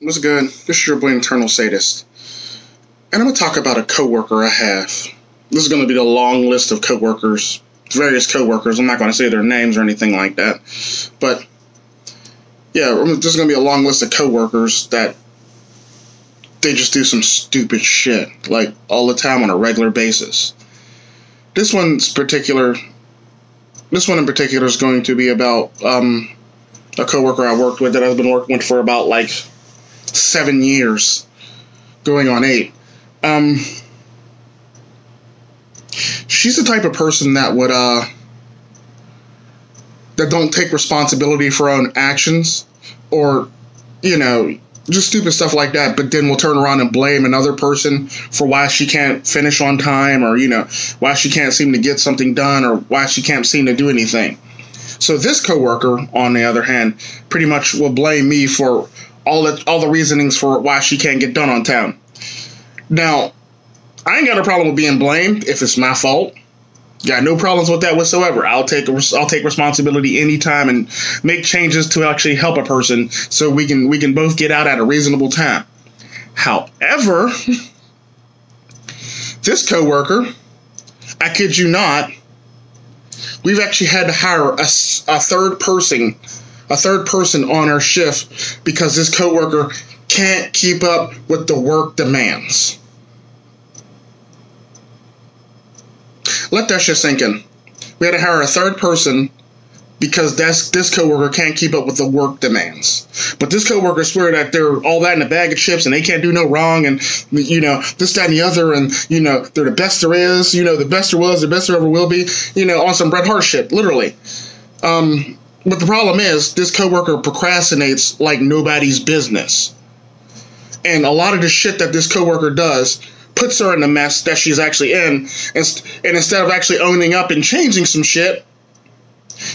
What's good? This is your boy Internal Sadist. And I'm going to talk about a coworker I have. This is going to be the long list of coworkers, various coworkers. I'm not going to say their names or anything like that. But, yeah, this is going to be a long list of coworkers that they just do some stupid shit, like, all the time on a regular basis. This one in particular is going to be about a coworker I worked with that I've been working with for about, 7 years, going on 8. She's the type of person that would, that don't take responsibility for her own actions, or, just stupid stuff like that, but then will turn around and blame another person for why she can't finish on time, or, why she can't seem to get something done, or why she can't seem to do anything. So this coworker, on the other hand, pretty much will blame me for all the reasonings for why she can't get done on time. Now, I ain't got a problem with being blamed if it's my fault. Got no problems with that whatsoever. I'll take responsibility anytime and make changes to actually help a person so we can both get out at a reasonable time. However, this coworker, I kid you not, we've actually had to hire a third person on our shift because this coworker can't keep up with the work demands. Let that shit sink in. We had to hire a third person because this coworker can't keep up with the work demands. But this coworker swear that they're all that in a bag of chips and they can't do no wrong, and this, that, and the other, and they're the best there is, the best there was, the best there ever will be, on some Bret Hart shit, literally. But the problem is, this coworker procrastinates like nobody's business. And a lot of the shit that this coworker does puts her in the mess that she's actually in. And instead of actually owning up and changing some shit,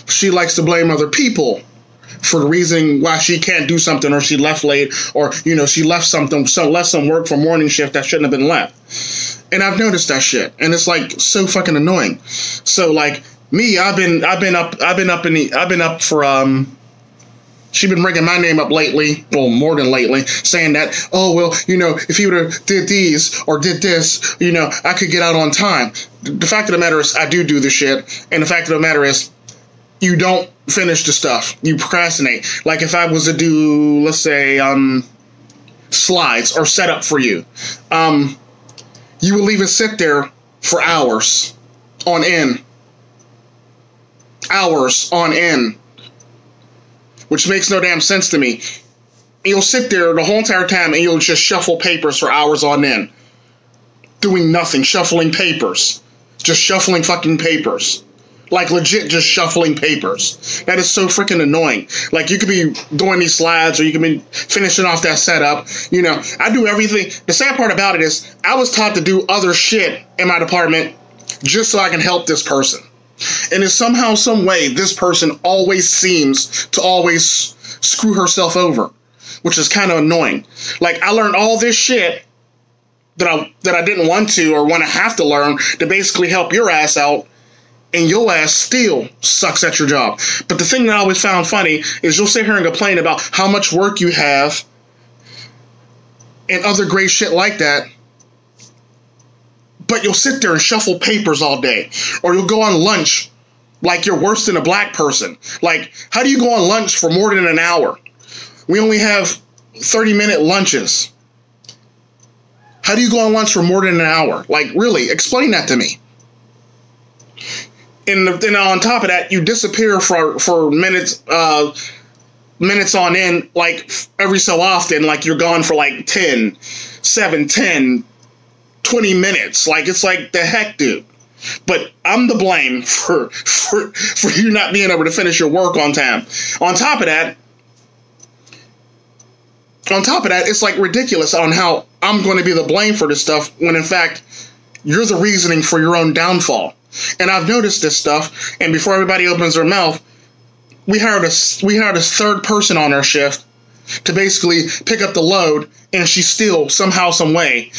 she likes to blame other people for the reason why she can't do something, or she left late, or, she left some work for morning shift that shouldn't have been left. And I've noticed that shit. And it's so fucking annoying. So me, I've been up for, she's been bringing my name up lately, well, more than lately, saying that, oh, well, if he would have did these or did this, I could get out on time. The fact of the matter is, I do this shit, and the fact of the matter is, you don't finish the stuff. You procrastinate. Like, if I was to do, let's say, slides or setup for you, you will leave it sit there for hours on end. Hours on end. Which makes no damn sense to me. You'll sit there the whole entire time and you'll just shuffle papers for hours on end. Doing nothing. Shuffling papers. Just shuffling fucking papers. Like, legit just shuffling papers. That is so freaking annoying. Like, you could be doing these slides, or you could be finishing off that setup. I do everything. The sad part about it is, I was taught to do other shit in my department just so I can help this person. And in somehow, some way, this person always seems to always screw herself over, which is kind of annoying. Like, I learned all this shit that I didn't want to or want to have to learn to basically help your ass out, and your ass still sucks at your job. But the thing that I always found funny is you'll sit here and complain about how much work you have and other great shit like that, but you'll sit there and shuffle papers all day. Or you'll go on lunch like you're worse than a black person. Like, how do you go on lunch for more than an hour? We only have 30-minute lunches. How do you go on lunch for more than an hour? Like, really, explain that to me. And on top of that, you disappear for minutes on end, like, every so often. Like, you're gone for 10, 20 minutes. Like, it's like, the heck, dude. But I'm to blame for you not being able to finish your work on time. On top of that, it's ridiculous on how I'm going to be the blame for this stuff when in fact you're the reasoning for your own downfall. And I've noticed this stuff, and before everybody opens their mouth, we hired a third person on our shift to basically pick up the load, and she still somehow, some way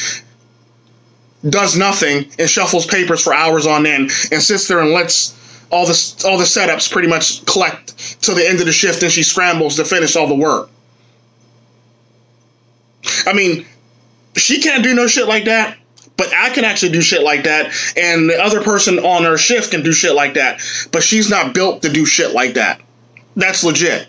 does nothing and shuffles papers for hours on end and sits there and lets all the setups pretty much collect till the end of the shift, and she scrambles to finish all the work. I mean, she can't do no shit like that, but I can actually do shit like that, and the other person on her shift can do shit like that, but she's not built to do shit like that. That's legit.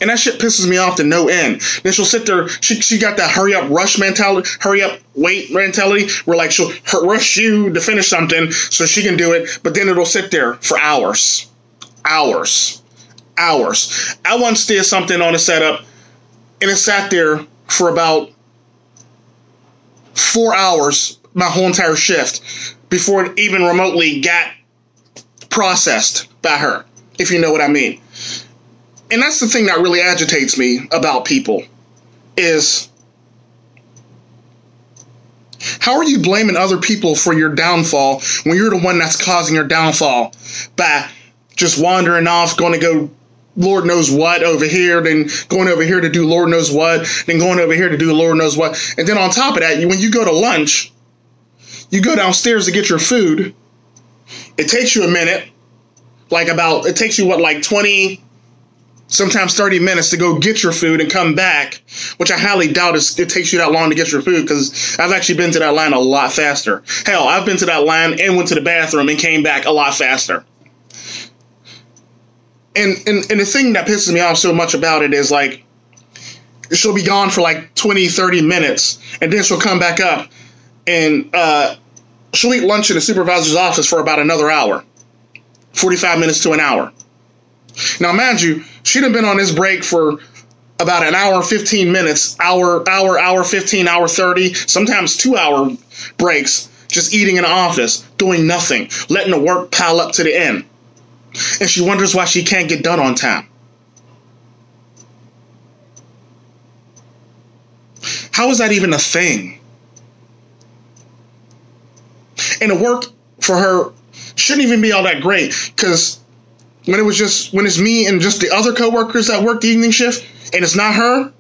And that shit pisses me off to no end. Then she'll sit there, she got that hurry up rush mentality, hurry up wait mentality, where like she'll rush you to finish something so she can do it, but then it'll sit there for hours. Hours. Hours. I once did something on a setup, and it sat there for about 4 hours, my whole entire shift, before it even remotely got processed by her, if you know what I mean. And that's the thing that really agitates me about people, is how are you blaming other people for your downfall when you're the one that's causing your downfall by just wandering off, going to go Lord knows what over here, then going over here to do Lord knows what, then going over here to do Lord knows what. And then on top of that, when you go to lunch, you go downstairs to get your food. It takes you a minute, it takes you like 20, sometimes 30 minutes to go get your food and come back, which I highly doubt it takes you that long to get your food, because I've actually been to that line a lot faster. Hell, I've been to that line and went to the bathroom and came back a lot faster. And the thing that pisses me off so much about it is, like, she'll be gone for like 20, 30 minutes, and then she'll come back up, and she'll eat lunch in the supervisor's office for about another hour, 45 minutes to an hour. Now, mind you, she'd have been on this break for about an hour, 15 minutes, hour 15, hour 30, sometimes 2 hour breaks, just eating in the office, doing nothing, letting the work pile up to the end. And she wonders why she can't get done on time. How is that even a thing? And the work for her shouldn't even be all that great, because when it's me and just the other coworkers that work the evening shift, and it's not her,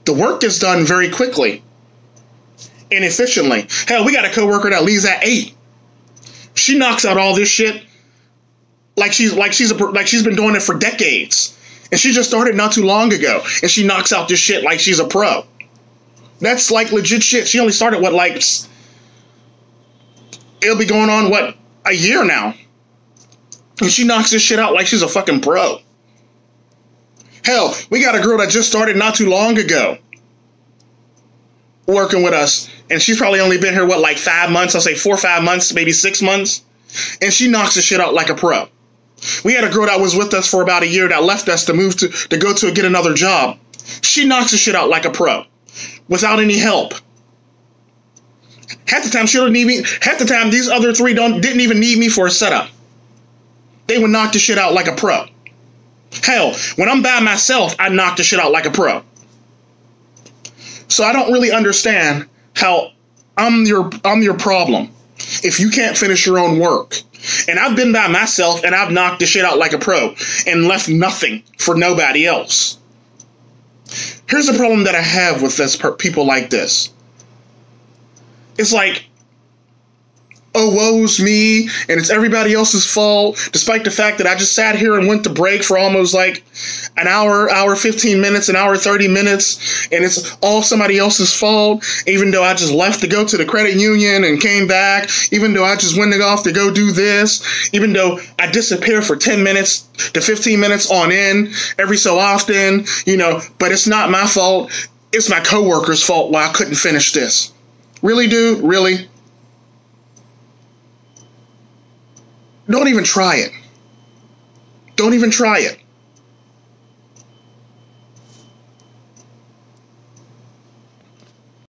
the work gets done very quickly and efficiently. Hell, we got a coworker that leaves at 8. She knocks out all this shit like she's been doing it for decades, and she just started not too long ago, and she knocks out this shit like she's a pro. That's like legit shit. She only started it'll be going on a year now, and she knocks this shit out like she's a fucking pro. Hell, we got a girl that just started not too long ago working with us, and she's probably only been here 5 months. I'll say 4 or 5 months, maybe 6 months, and she knocks this shit out like a pro. We had a girl that was with us for about a year that left us to move to go to get another job. She knocks the shit out like a pro, without any help. Half the time she don't need me. Half the time these other 3 didn't even need me for a setup. They would knock the shit out like a pro. Hell, when I'm by myself, I knock the shit out like a pro. So I don't really understand how I'm your problem if you can't finish your own work. And I've been by myself, and I've knocked the shit out like a pro and left nothing for nobody else. Here's the problem that I have with people like this. It's like, oh, woe's me, and it's everybody else's fault, despite the fact that I just sat here and went to break for almost like an hour 15 minutes, an hour 30 minutes, and it's all somebody else's fault, even though I just left to go to the credit union and came back, even though I just went off to go do this, even though I disappear for 10 minutes to 15 minutes on end every so often, but it's not my fault. It's my coworker's fault why I couldn't finish this. Really, dude? Really? Don't even try it. Don't even try it.